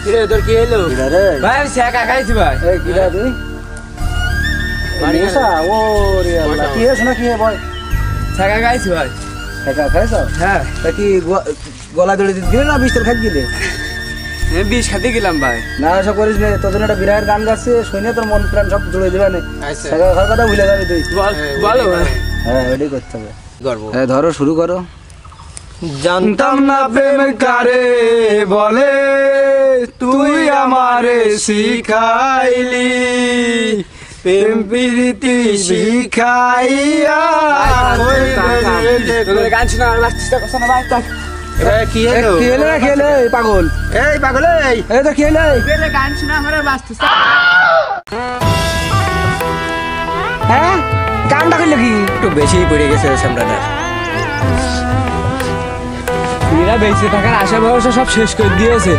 কিরে তোর কি হলো? ভাই আমি শেখা খাইছি ভাই। এই কিরা তুই? নেশা ওরে আল্লাহ কি হয়েছে না কি হে ভাই? শেখা খাইছি ভাই। একা খাইছ? হ্যাঁ তা কি গলা দড়ি দিতে গেলে না বিস্তর খাই গেলে? আমি বিষ খাতে গেলাম ভাই। না এসব করিস না, তোর জন্য একটা বিরাট গান গাচ্ছে, শুনে তোর মন প্রাণ সব জুড়ে দেবে না। আচ্ছা। একা খাওয়ার কথা ভুলে যাবি তুই। বলো ভাই। হ্যাঁ ওইটাই করতে হবে। গর্ব। হ্যাঁ ধরো শুরু করো। জানতাম না প্রেম কারে বলে, তুই আমারে শিখাইলি প্রেম প্রীতি শিখাইয়া। গান শোনা চেষ্টা করছো না ভাই? কি হলো রে খেলে পাগল? এই পাগল এই তো খেলে গান শোনা আমার বাঁচতেছে। হ্যাঁ কামটা করলে কি? একটু বেশি পড়ে গেছে সামরাটা। এরা বেঁচে থাকার আশা ভরসা সব শেষ করে দিয়েছে।